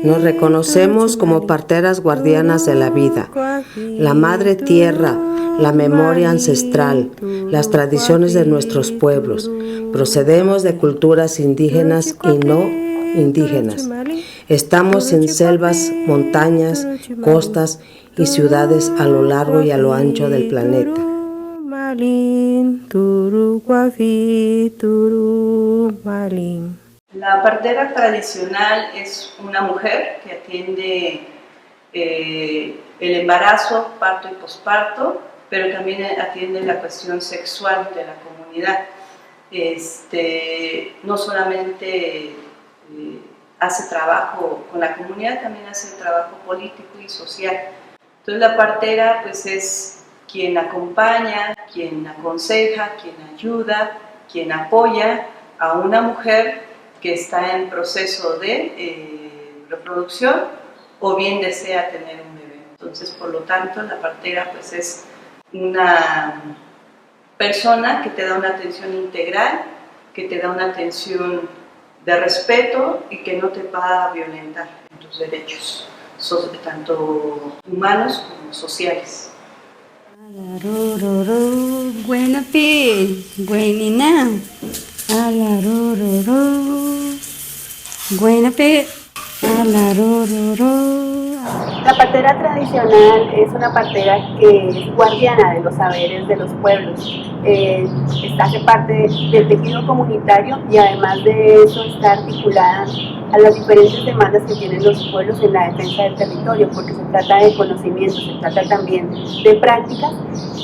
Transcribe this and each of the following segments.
Nos reconocemos como parteras guardianas de la vida, la madre tierra, la memoria ancestral, las tradiciones de nuestros pueblos. Procedemos de culturas indígenas y no indígenas. Estamos en selvas, montañas, costas y ciudades a lo largo y a lo ancho del planeta. La partera tradicional es una mujer que atiende el embarazo, parto y posparto, pero también atiende la cuestión sexual de la comunidad. No solamente hace trabajo con la comunidad, también hace trabajo político y social. Entonces la partera pues es quien acompaña, quien aconseja, quien ayuda, quien apoya a una mujer que está en proceso de reproducción o bien desea tener un bebé. Entonces, por lo tanto, la partera pues es una persona que te da una atención integral, que te da una atención de respeto y que no te va a violentar en tus derechos, tanto humanos como sociales. La partera tradicional es una partera que es guardiana de los saberes de los pueblos. Hace parte del tejido comunitario y además de eso está articulada a las diferentes demandas que tienen los pueblos en la defensa del territorio, porque se trata de conocimiento, se trata también de prácticas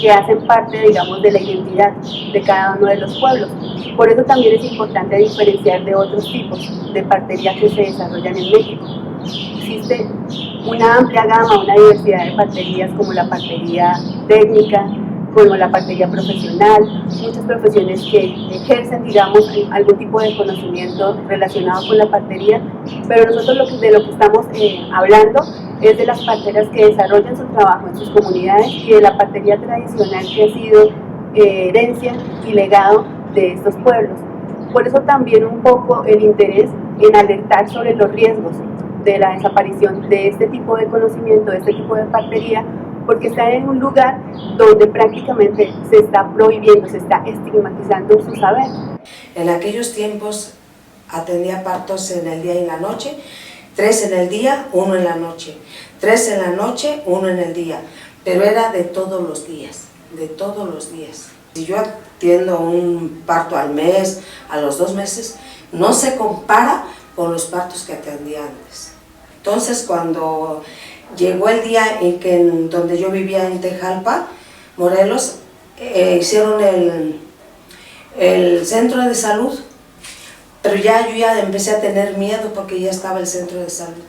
que hacen parte, digamos, de la identidad de cada uno de los pueblos. Por eso también es importante diferenciar de otros tipos de partería que se desarrollan en México. Existe una amplia gama, una diversidad de parterías como la partería técnica, como la partería profesional, muchas profesiones que ejercen, digamos, algún tipo de conocimiento relacionado con la partería, pero nosotros de lo que estamos hablando es de las parteras que desarrollan su trabajo en sus comunidades y de la partería tradicional que ha sido herencia y legado de estos pueblos. Por eso también un poco el interés en alertar sobre los riesgos de la desaparición de este tipo de conocimiento, de este tipo de partería, porque está en un lugar donde prácticamente se está prohibiendo, se está estigmatizando su saber. En aquellos tiempos atendía partos en el día y en la noche, 3 en el día, 1 en la noche, 3 en la noche, 1 en el día, pero era de todos los días, de todos los días. Si yo atiendo un parto al mes, a los 2 meses, no se compara con los partos que atendía antes. Entonces, cuando llegó el día en que donde yo vivía en Tejalpa, Morelos, hicieron el centro de salud, pero yo ya empecé a tener miedo porque ya estaba el centro de salud.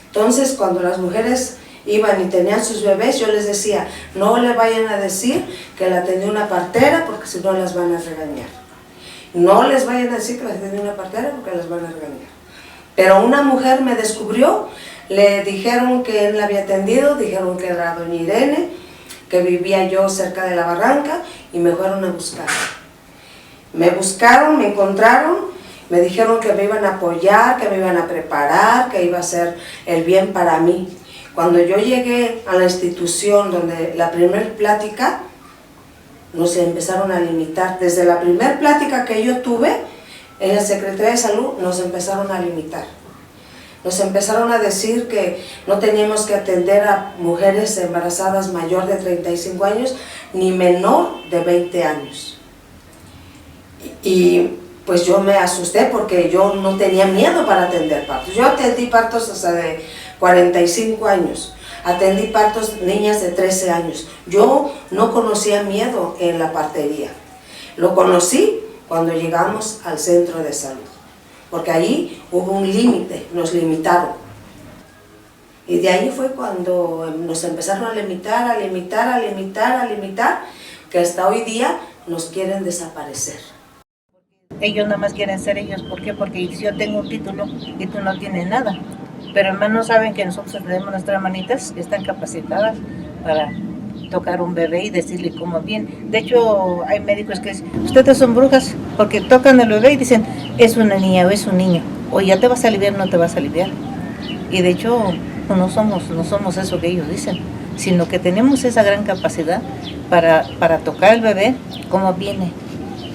Entonces, cuando las mujeres iban y tenían sus bebés, yo les decía, no le vayan a decir que la atendió una partera porque si no las van a regañar. No les vayan a decir que la atendió una partera porque las van a regañar. Pero una mujer me descubrió, le dijeron que él la había atendido, dijeron que era doña Irene, que vivía yo cerca de la barranca y me fueron a buscar. Me buscaron, me encontraron, me dijeron que me iban a apoyar, que me iban a preparar, que iba a ser el bien para mí. Cuando yo llegué a la institución donde la primer plática, nos empezaron a limitar. Desde la primer plática que yo tuve, en la Secretaría de Salud nos empezaron a limitar. Nos empezaron a decir que no teníamos que atender a mujeres embarazadas mayor de 35 años ni menor de 20 años. Y pues yo me asusté porque yo no tenía miedo para atender partos. Yo atendí partos hasta de 45 años, atendí partos niñas de 13 años. Yo no conocía miedo en la partería. Lo conocí cuando llegamos al centro de salud, porque ahí hubo un límite, nos limitaron. Y de ahí fue cuando nos empezaron a limitar, que hasta hoy día nos quieren desaparecer. Ellos nada más quieren ser ellos, ¿por qué? Porque si yo tengo un título y tú no tienes nada. Pero hermanos saben que nosotros tenemos nuestras hermanitas que están capacitadas para tocar un bebé y decirle cómo viene. De hecho, hay médicos que dicen, ustedes son brujas porque tocan al bebé y dicen, es una niña o es un niño, o ya te vas a aliviar o no te vas a aliviar. Y de hecho, no somos eso que ellos dicen, sino que tenemos esa gran capacidad para tocar al bebé, cómo viene,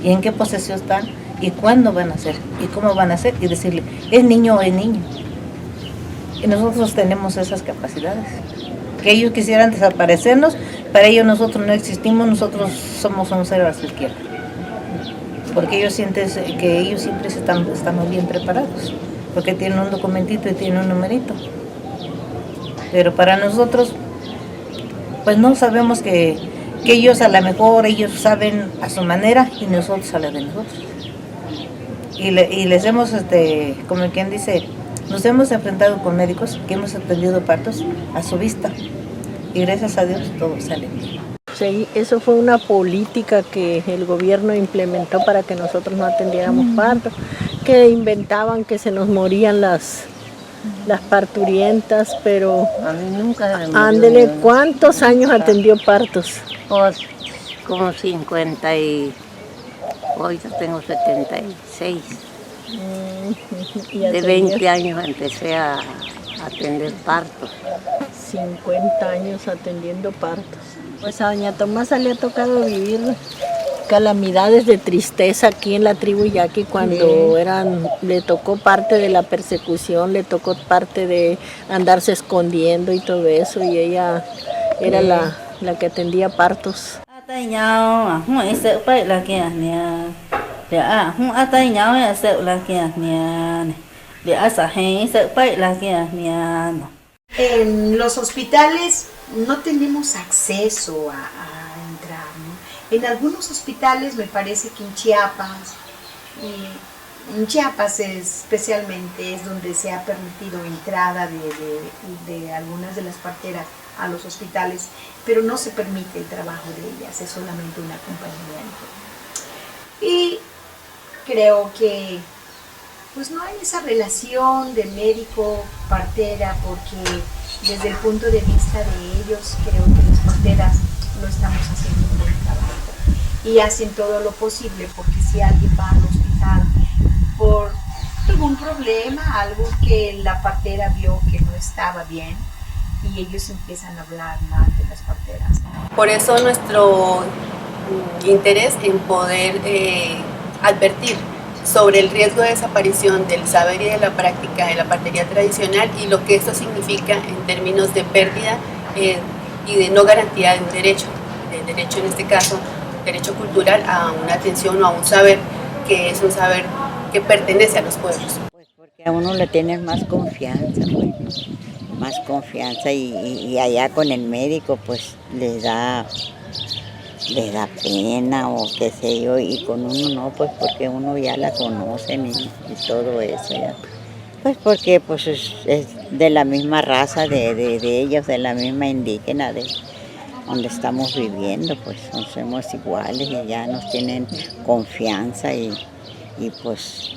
y en qué posesión están, y cuándo van a ser, y cómo van a ser, y decirle, ¿es niño o es niño? Y nosotros tenemos esas capacidades. Que ellos quisieran desaparecernos, para ellos nosotros no existimos, nosotros somos un cero a su izquierda. Porque ellos sienten que ellos siempre estamos bien preparados, porque tienen un documentito y tienen un numerito. Pero para nosotros, pues no sabemos que ellos a lo mejor, ellos saben a su manera y nosotros a la de nosotros. Y les hemos, como quien dice, nos hemos enfrentado con médicos que hemos atendido partos a su vista. Y gracias a Dios todo sale bien. Sí, eso fue una política que el gobierno implementó para que nosotros no atendiéramos partos, que inventaban que se nos morían las parturientas, pero a mí nunca me murió. ándele, ¿cuántos años atendió partos? Pues, como 50 y hoy ya tengo 76. De 20 años empecé a atender partos. 50 años atendiendo partos. Pues a doña Tomasa le ha tocado vivir calamidades de tristeza aquí en la tribu Yaqui cuando le tocó parte de la persecución, le tocó parte de andarse escondiendo y todo eso, y ella era la que atendía partos. En los hospitales no tenemos acceso a entrar, ¿no? En algunos hospitales, me parece que en Chiapas especialmente es donde se ha permitido entrada de algunas de las parteras a los hospitales, pero no se permite el trabajo de ellas, es solamente un acompañamiento. Y creo que pues no hay esa relación de médico-partera, porque desde el punto de vista de ellos creo que las parteras no estamos haciendo un buen trabajo y hacen todo lo posible, porque si alguien va al hospital por algún problema, algo que la partera vio que no estaba bien, y ellos empiezan a hablar mal de las parteras. Por eso nuestro interés en poder advertir sobre el riesgo de desaparición del saber y de la práctica de la partería tradicional y lo que esto significa en términos de pérdida y de no garantía de un derecho, del derecho en este caso, derecho cultural a una atención o a un saber que es un saber que pertenece a los pueblos. Pues porque a uno le tienes más confianza, pues, más confianza y allá con el médico pues les da pena o qué sé yo, y con uno no, pues porque uno ya la conocen y todo eso ya. Pues porque pues es de la misma raza de ellos, de la misma indígena de donde estamos viviendo, pues somos iguales y ya nos tienen confianza y pues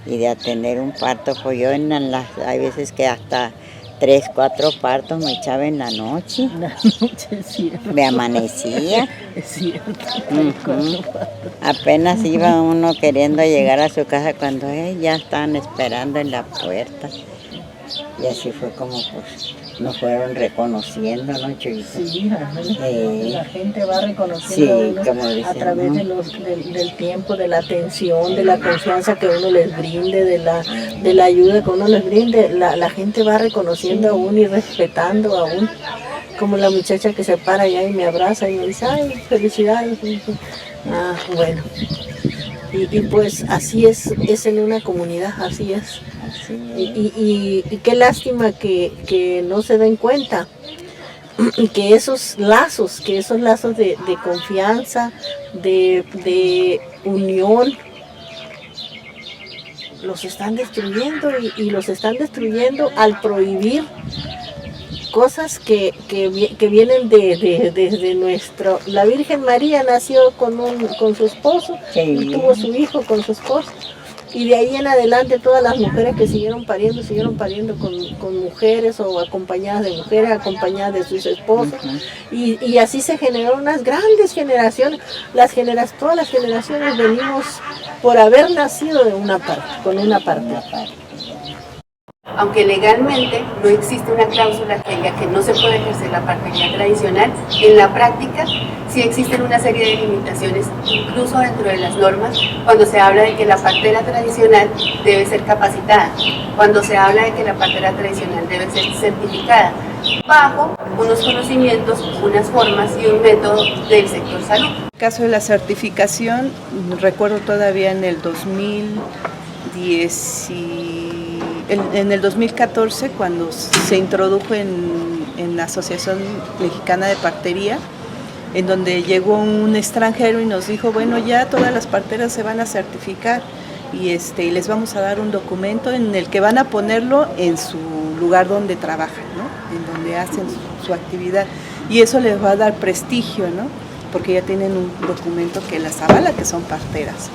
y de atender un parto, pues yo hay veces que hasta 3, 4 partos me echaba en la noche. Sí, me amanecía. es cierto. Apenas iba uno queriendo llegar a su casa cuando ya estaban esperando en la puerta. Y así fue como pues nos fueron reconociendo, ¿no, Chuyito? Sí, la gente va reconociendo sí, como dicen, a través ¿no? del tiempo, de la atención, de la confianza que uno les brinde, de la ayuda que uno les brinde. La gente va reconociendo a uno y respetando a uno. Como la muchacha que se para allá y me abraza y me dice, ay, felicidades. Ah, bueno. Y pues así es en una comunidad, así es. Y qué lástima que no se den cuenta que esos lazos de confianza, de unión, los están destruyendo y los están destruyendo al prohibir cosas que vienen desde nuestro... La Virgen María nació con su esposo, sí. Y tuvo su hijo con su esposo. Y de ahí en adelante todas las mujeres que siguieron pariendo con mujeres o acompañadas de mujeres, acompañadas de sus esposos. Y así se generaron unas grandes generaciones. Todas las generaciones venimos por haber nacido de una parte, con una parte. Aunque legalmente no existe una cláusula que diga que no se puede ejercer la partería tradicional, en la práctica sí existen una serie de limitaciones, incluso dentro de las normas, cuando se habla de que la partera tradicional debe ser capacitada, cuando se habla de que la partera tradicional debe ser certificada, bajo unos conocimientos, unas formas y un método del sector salud. En el caso de la certificación, recuerdo todavía en el 2014, cuando se introdujo en la Asociación Mexicana de Partería, en donde llegó un extranjero y nos dijo, bueno, ya todas las parteras se van a certificar y les vamos a dar un documento en el que van a ponerlo en su lugar donde trabajan, ¿no? En donde hacen su actividad, y eso les va a dar prestigio, ¿no? Porque ya tienen un documento que las avala que son parteras.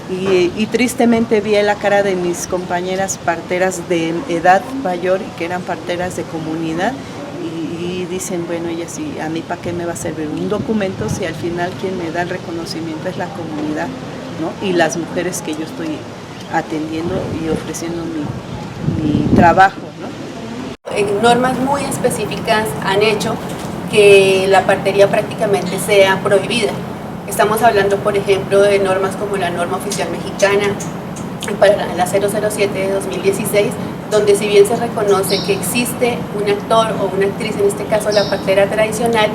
Y tristemente vi la cara de mis compañeras parteras de edad mayor y que eran parteras de comunidad y dicen, bueno, ellas sí, a mí para qué me va a servir un documento si al final quien me da el reconocimiento es la comunidad, ¿no? Y las mujeres que yo estoy atendiendo y ofreciendo mi trabajo, ¿no? Normas muy específicas han hecho que la partería prácticamente sea prohibida. Estamos hablando, por ejemplo, de normas como la norma oficial mexicana, para la 007 de 2016, donde si bien se reconoce que existe un actor o una actriz, en este caso la partera tradicional,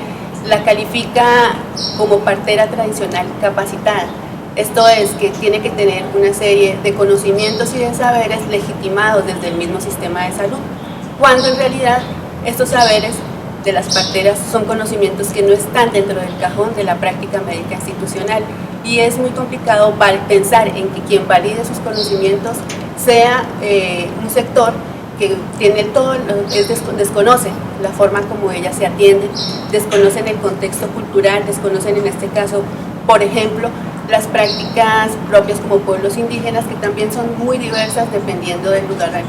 la califica como partera tradicional capacitada. Esto es que tiene que tener una serie de conocimientos y de saberes legitimados desde el mismo sistema de salud, cuando en realidad estos saberes de las parteras son conocimientos que no están dentro del cajón de la práctica médica institucional, y es muy complicado pensar en que quien valide sus conocimientos sea un sector que tiene desconoce la forma como ellas se atienden, desconocen el contexto cultural, desconocen en este caso, por ejemplo, las prácticas propias como pueblos indígenas, que también son muy diversas dependiendo del lugar del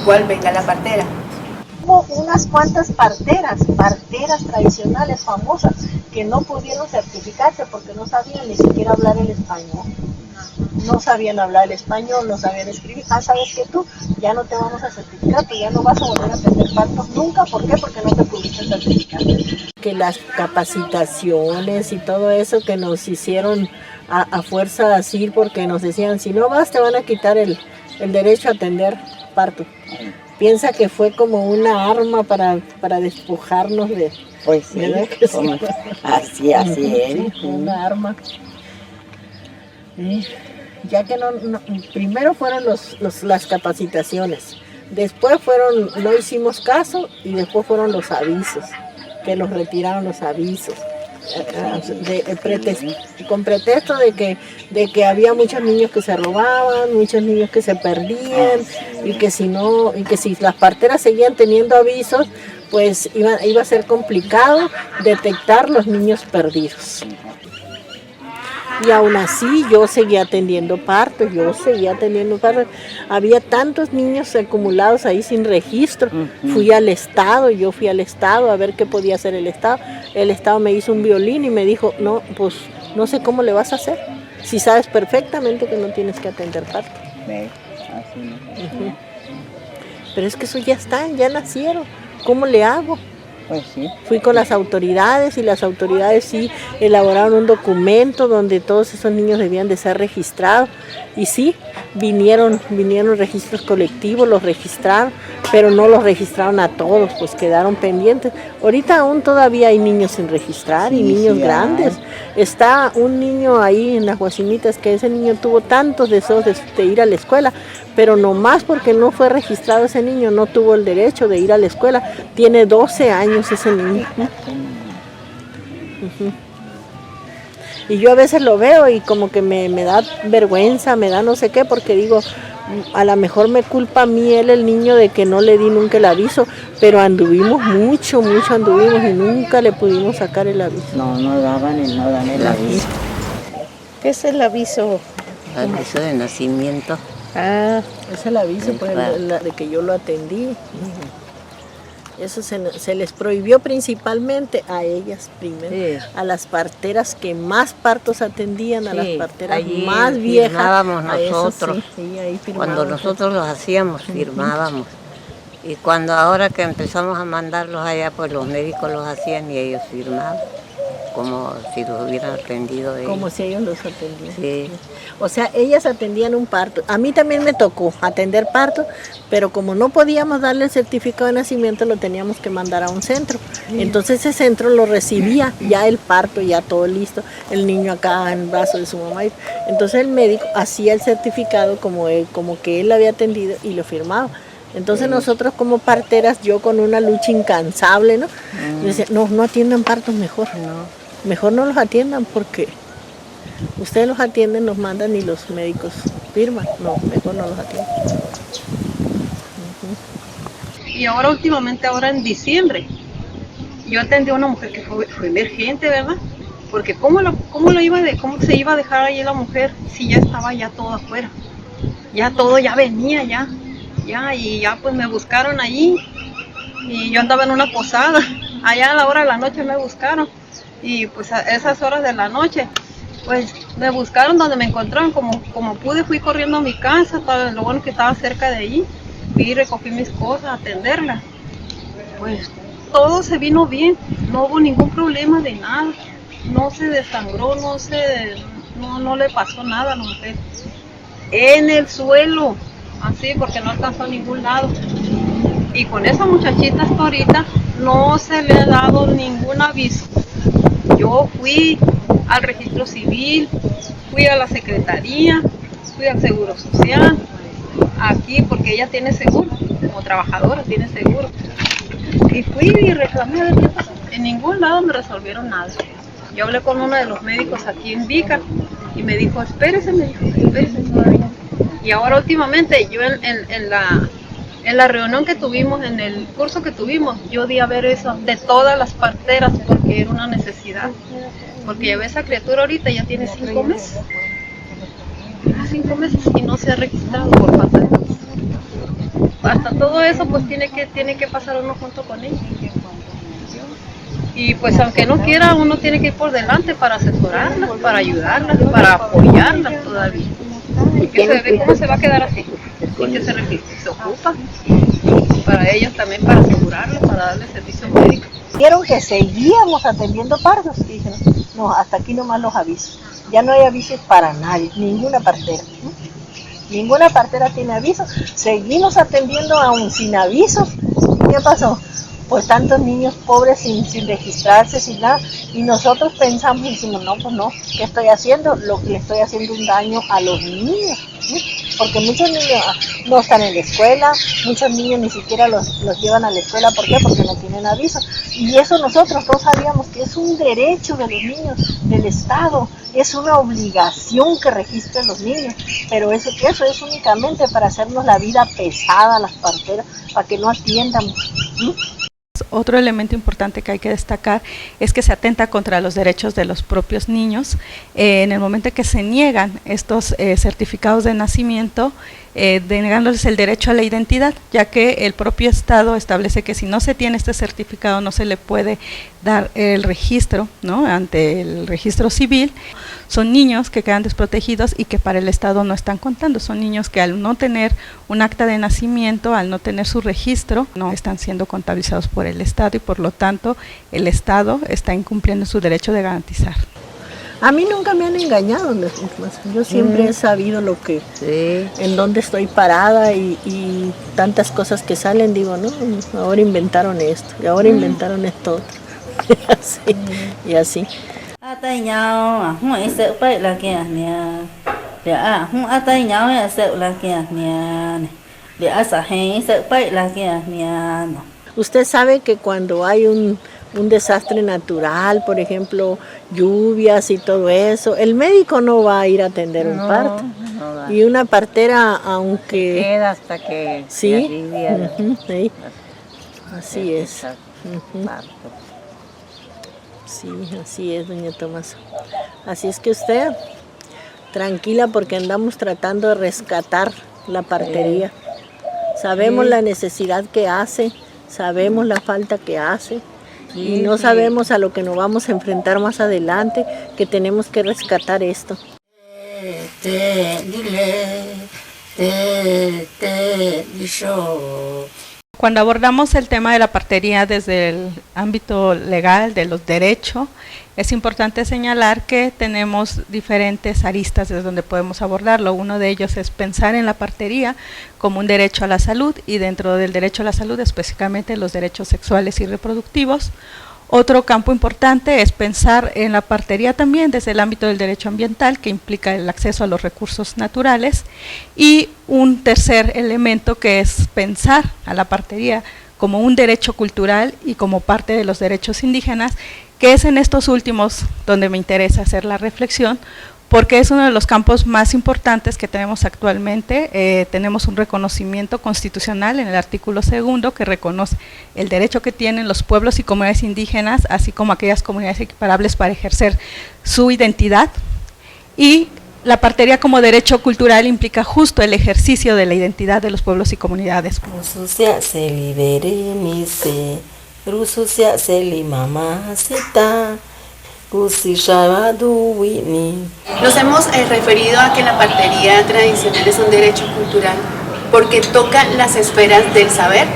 cual venga la partera. Hubo unas cuantas parteras tradicionales famosas que no pudieron certificarse porque no sabían ni siquiera hablar el español. No sabían hablar el español, no sabían escribir. ¿Sabes qué tú? Ya no te vamos a certificar, tú ya no vas a volver a atender partos nunca. ¿Por qué? Porque no te pudiste certificar. Que las capacitaciones y todo eso que nos hicieron a fuerza así, porque nos decían, si no vas te van a quitar el derecho a atender parto. Piensa que fue como una arma para despojarnos de... Pues sí, así es. Sí, una arma. Ya que primero fueron las capacitaciones, después no hicimos caso y después fueron los avisos, que los retiraron los avisos. Con pretexto de que había muchos niños que se robaban, muchos niños que se perdían, y que si las parteras seguían teniendo avisos, pues iba a ser complicado detectar los niños perdidos. Y aún así yo seguía atendiendo partos, había tantos niños acumulados ahí sin registro. Yo fui al Estado a ver qué podía hacer el Estado me hizo un violín y me dijo, no, pues no sé cómo le vas a hacer, si sabes perfectamente que no tienes que atender parto. Pero es que eso ya ya nacieron, ¿cómo le hago? Pues sí. Fui con las autoridades y las autoridades sí elaboraron un documento donde todos esos niños debían de ser registrados, y sí, vinieron registros colectivos, los registraron, pero no los registraron a todos, pues quedaron pendientes. Ahorita aún todavía hay niños sin registrar, y niños grandes. Está un niño ahí en las Guasimitas que ese niño tuvo tantos deseos de ir a la escuela, pero nomás porque no fue registrado ese niño no tuvo el derecho de ir a la escuela. Tiene 12 años ese niño. Y yo a veces lo veo y como que me da vergüenza, me da no sé qué, porque digo, a lo mejor me culpa a mí el niño de que no le di nunca el aviso, pero anduvimos mucho y nunca le pudimos sacar el aviso. No dan el aviso. ¿Qué es el aviso Aviso de nacimiento. Ah, es el aviso pues, Claro. de que yo lo atendí. Eso se les prohibió principalmente a ellas primero, Sí. a las parteras que más partos atendían, a las Sí, parteras allí más viejas. firmábamos a eso nosotros. sí, ahí firmábamos. Cuando nosotros los hacíamos, firmábamos. Y cuando ahora que empezamos a mandarlos allá, pues los médicos los hacían y ellos firmaban, como si los hubieran atendido ellos. Como si ellos los atendían. Sí. O sea, ellas atendían un parto. A mí también me tocó atender parto, pero como no podíamos darle el certificado de nacimiento, lo teníamos que mandar a un centro. Entonces ese centro lo recibía ya el parto, ya todo listo, el niño acá en el brazo de su mamá. Entonces el médico hacía el certificado como que él lo había atendido y lo firmaba. Entonces nosotros como parteras, yo con una lucha incansable, ¿no? Yo decía, no atiendan partos mejor. Mejor no los atiendan porque ustedes los atienden, los mandan y los médicos firman. No, mejor no los atienden. Y ahora últimamente, ahora en diciembre, yo atendí a una mujer que fue emergente, ¿verdad? Porque ¿cómo se iba a dejar ahí la mujer si ya estaba ya todo afuera? Ya todo ya venía, y ya pues me buscaron allí y yo andaba en una posada, allá a la hora de la noche me buscaron y pues a esas horas de la noche pues me buscaron donde me encontraron, como pude fui corriendo a mi casa, lo bueno que estaba cerca de allí, fui y recogí mis cosas a atenderla, pues todo se vino bien, no hubo ningún problema de nada, no se desangró, no le pasó nada a la mujer, en el suelo, así porque no alcanzó a ningún lado. Y con esa muchachita hasta ahorita no se le ha dado ningún aviso. Yo fui al registro civil, fui a la secretaría, fui al seguro social, aquí porque ella tiene seguro, como trabajadora tiene seguro. Y fui y reclamé a ver qué pasó. En ningún lado me resolvieron nada. Yo hablé con uno de los médicos aquí en Vica y me dijo, espérese todavía. Y ahora últimamente yo en la reunión que tuvimos, en el curso que tuvimos, yo di a ver eso de todas las parteras porque era una necesidad. Porque ya ve esa criatura ahorita ya tiene 5 meses. Tiene 5 meses y no se ha registrado por falta de cosas. Hasta todo eso pues tiene que pasar uno junto con ella. Y pues aunque no quiera, uno tiene que ir por delante para asesorarlas, para ayudarlas, para apoyarlas todavía. Porque se ve cómo se va a quedar así, sin que se ocupa para ellos también, para asegurarlos, para darles servicio médico. Vieron que seguíamos atendiendo partos y dijeron, no, hasta aquí nomás los avisos. Ya no hay avisos para nadie, ninguna partera. Ninguna partera tiene aviso. Seguimos atendiendo aún sin avisos. ¿Qué pasó? Pues tantos niños pobres sin registrarse, sin nada. Y nosotros pensamos y decimos, no, pues no, ¿qué estoy haciendo? Lo que le estoy haciendo un daño a los niños. ¿Sí? Porque muchos niños no están en la escuela, muchos niños ni siquiera los llevan a la escuela. ¿Por qué? Porque no tienen aviso. Y eso nosotros no sabíamos que es un derecho de los niños, del Estado. Es una obligación que registren los niños. Pero eso es únicamente para hacernos la vida pesada a las parteras, para que no atiendan. ¿Sí? Otro elemento importante que hay que destacar es que se atenta contra los derechos de los propios niños. En el momento en que se niegan estos certificados de nacimiento, denegándoles el derecho a la identidad, ya que el propio Estado establece que si no se tiene este certificado no se le puede dar el registro, ¿no?, ante el registro civil. Son niños que quedan desprotegidos y que para el Estado no están contando. Son niños que al no tener un acta de nacimiento, al no tener su registro, no están siendo contabilizados por el Estado y por lo tanto el Estado está incumpliendo su derecho de garantizar. A mí nunca me han engañado, yo siempre he sabido lo que, en dónde estoy parada y tantas cosas que salen, digo, no, ahora inventaron esto, y ahora inventaron esto otro, y así. Usted sabe que cuando hay un desastre natural, por ejemplo, lluvias y todo eso, el médico no va a ir a atender un parto. No, y una partera, aunque... Queda hasta que sí, alivia. Sí. Así es. Parto. Sí, así es, doña Tomasa. Así es que usted tranquila porque andamos tratando de rescatar la partería. Sabemos la necesidad que hace, sabemos la falta que hace y no sabemos a lo que nos vamos a enfrentar más adelante, que tenemos que rescatar esto. Cuando abordamos el tema de la partería desde el ámbito legal, de los derechos, es importante señalar que tenemos diferentes aristas desde donde podemos abordarlo. Uno de ellos es pensar en la partería como un derecho a la salud y dentro del derecho a la salud específicamente los derechos sexuales y reproductivos. Otro campo importante es pensar en la partería también desde el ámbito del derecho ambiental, que implica el acceso a los recursos naturales. Y un tercer elemento que es pensar a la partería como un derecho cultural y como parte de los derechos indígenas, que es en estos últimos donde me interesa hacer la reflexión, porque es uno de los campos más importantes que tenemos actualmente. Tenemos un reconocimiento constitucional en el artículo 2 que reconoce el derecho que tienen los pueblos y comunidades indígenas, así como aquellas comunidades equiparables para ejercer su identidad. Y la partería como derecho cultural implica justo el ejercicio de la identidad de los pueblos y comunidades. Nos hemos referido a que la partería tradicional es un derecho cultural porque toca las esferas del saber,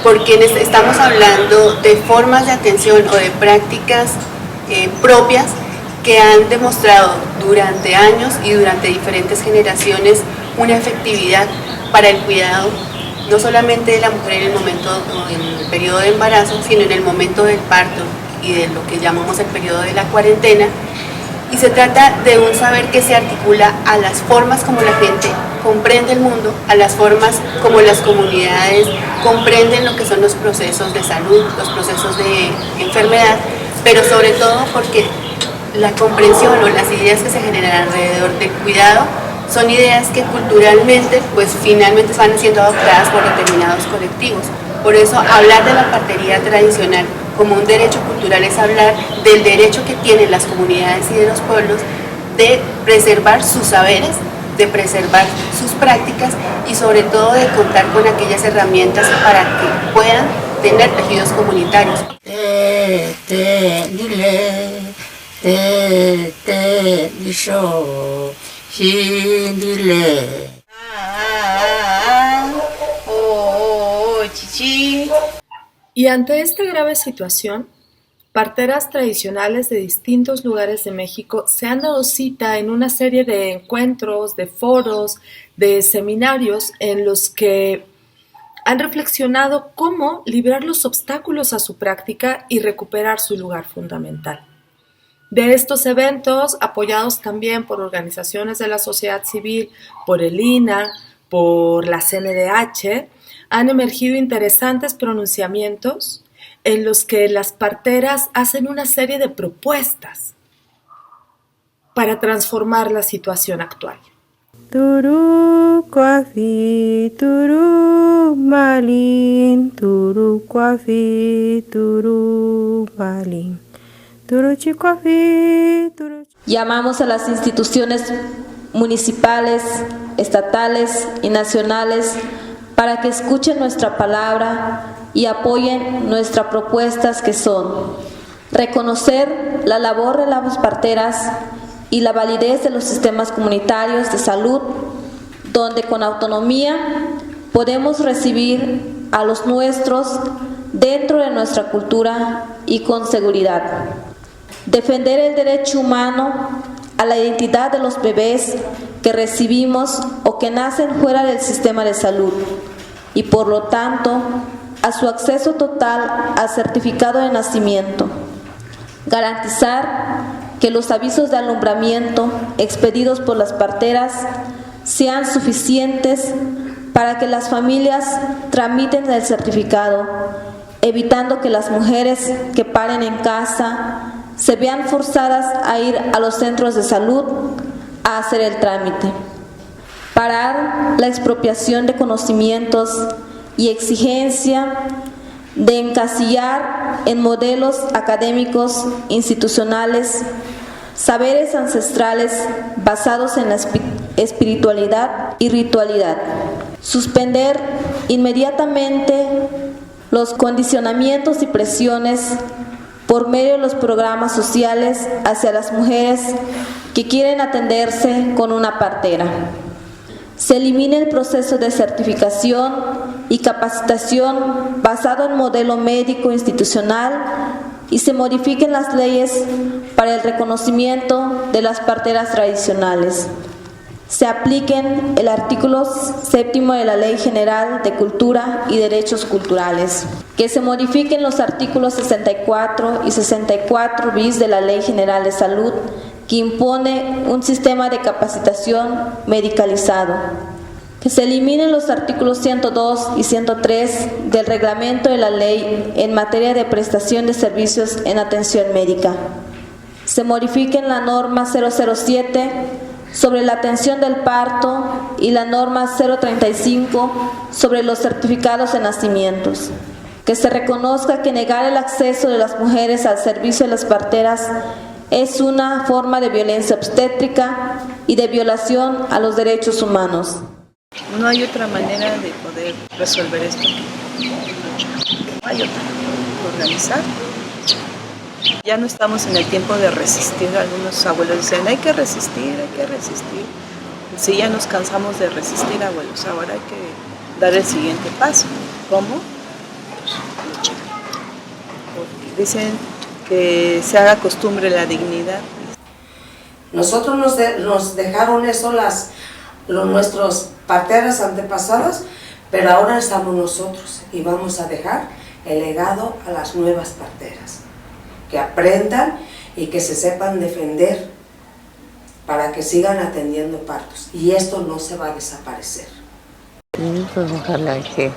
porque estamos hablando de formas de atención o de prácticas propias que han demostrado durante años y durante diferentes generaciones una efectividad para el cuidado no solamente de la mujer en el momento, en el periodo de embarazo, sino en el momento del parto y de lo que llamamos el periodo de la cuarentena, y se trata de un saber que se articula a las formas como la gente comprende el mundo, a las formas como las comunidades comprenden lo que son los procesos de salud, los procesos de enfermedad, pero sobre todo porque la comprensión o las ideas que se generan alrededor del cuidado son ideas que culturalmente pues finalmente van siendo adoptadas por determinados colectivos. Por eso hablar de la partería tradicional como un derecho cultural es hablar del derecho que tienen las comunidades y de los pueblos de preservar sus saberes, de preservar sus prácticas y sobre todo de contar con aquellas herramientas para que puedan tener tejidos comunitarios. Y ante esta grave situación, parteras tradicionales de distintos lugares de México se han dado cita en una serie de encuentros, de foros, de seminarios en los que han reflexionado cómo librar los obstáculos a su práctica y recuperar su lugar fundamental. De estos eventos, apoyados también por organizaciones de la sociedad civil, por el INAH, por la CNDH, han emergido interesantes pronunciamientos en los que las parteras hacen una serie de propuestas para transformar la situación actual. Turu kuafi, turu malin, turu kuafi, turu malin, turu chikuafi, turu. Llamamos a las instituciones municipales, estatales y nacionales para que escuchen nuestra palabra y apoyen nuestras propuestas, que son reconocer la labor de las parteras y la validez de los sistemas comunitarios de salud, donde con autonomía podemos recibir a los nuestros dentro de nuestra cultura y con seguridad. Defender el derecho humano a la identidad de los bebés que recibimos o que nacen fuera del sistema de salud y por lo tanto a su acceso total al certificado de nacimiento. Garantizar que los avisos de alumbramiento expedidos por las parteras sean suficientes para que las familias tramiten el certificado, evitando que las mujeres que paren en casa se vean forzadas a ir a los centros de salud a hacer el trámite. Parar la expropiación de conocimientos y exigencia de encasillar en modelos académicos institucionales saberes ancestrales basados en la espiritualidad y ritualidad. Suspender inmediatamente los condicionamientos y presiones por medio de los programas sociales hacia las mujeres que quieren atenderse con una partera. Se elimina el proceso de certificación y capacitación basado en modelo médico institucional y se modifiquen las leyes para el reconocimiento de las parteras tradicionales. Se apliquen el artículo 7º de la Ley General de Cultura y Derechos Culturales. Que se modifiquen los artículos 64 y 64 bis de la Ley General de Salud, que impone un sistema de capacitación medicalizado. Que se eliminen los artículos 102 y 103 del reglamento de la ley en materia de prestación de servicios en atención médica. Se modifiquen la norma 007 sobre la atención del parto y la norma 035 sobre los certificados de nacimientos. Que se reconozca que negar el acceso de las mujeres al servicio de las parteras es una forma de violencia obstétrica y de violación a los derechos humanos. No hay otra manera de poder resolver esto. No hay otra. Organizar. Ya no estamos en el tiempo de resistir. Algunos abuelos dicen, hay que resistir, hay que resistir. Sí, ya nos cansamos de resistir, abuelos. Ahora hay que dar el siguiente paso. ¿Cómo? Pues, luchar. Porque dicen que se haga costumbre la dignidad. Nosotros nos dejaron eso nuestros parteras antepasadas, pero ahora estamos nosotros y vamos a dejar el legado a las nuevas parteras, que aprendan y que se sepan defender para que sigan atendiendo partos, y esto no se va a desaparecer. Pues ojalá que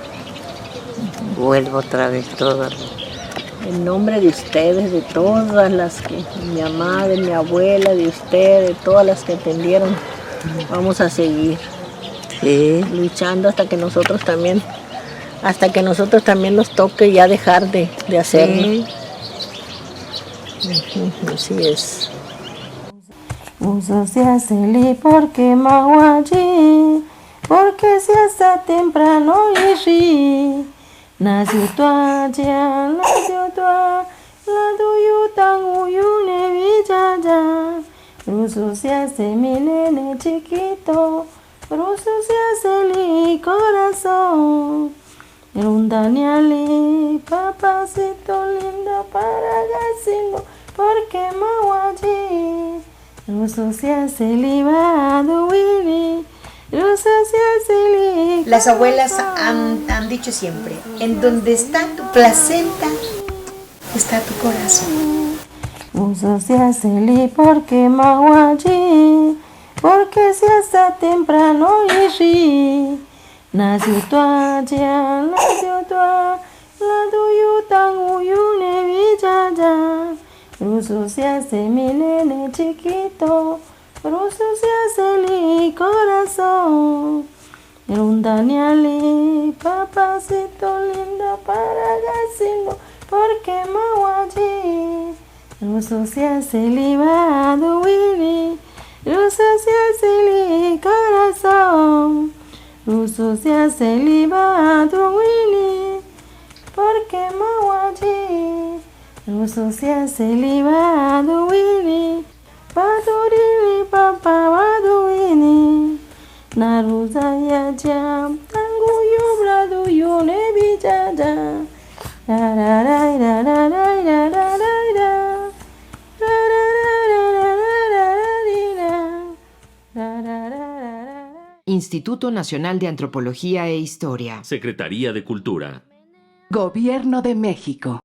vuelva otra vez todo. En nombre de ustedes, de todas las que, de mi mamá, de mi abuela, de usted, de todas las que atendieron, vamos a seguir luchando hasta que nosotros también nos toque ya dejar de hacerlo. Así es. Uso se hace li porque maguaji, porque se hasta temprano y nació tu allá, nació tu la tuyo tan uyune villaya. Ruso se hace mi nene chiquito, ruso se hace li corazón. Rundaniali, papacito lindo para gacino, porque maguaji. Ruso se hace li baduini, ruso se hace li. Las abuelas han dicho siempre, en donde está tu placenta, está tu corazón. Uso se hace li porque maguaji, porque se hasta temprano y nació tu allá, nació tu la tuyo tan uyune villaya. Ruso se hace mi nene chiquito, ruso se hace li corazón. Rundaniali, papacito lindo para gacino, porque maguaji. Ruso se hace li baduini, ruso se hace li corazón. Ruso se hace li baduini, porque maguaji. Ruso se hace li baduini, baduini papa baduini. Naruza ya jam tanguyo braduyo ne bijada. La la la la la la la la la. Instituto Nacional de Antropología e Historia. Secretaría de Cultura. Gobierno de México.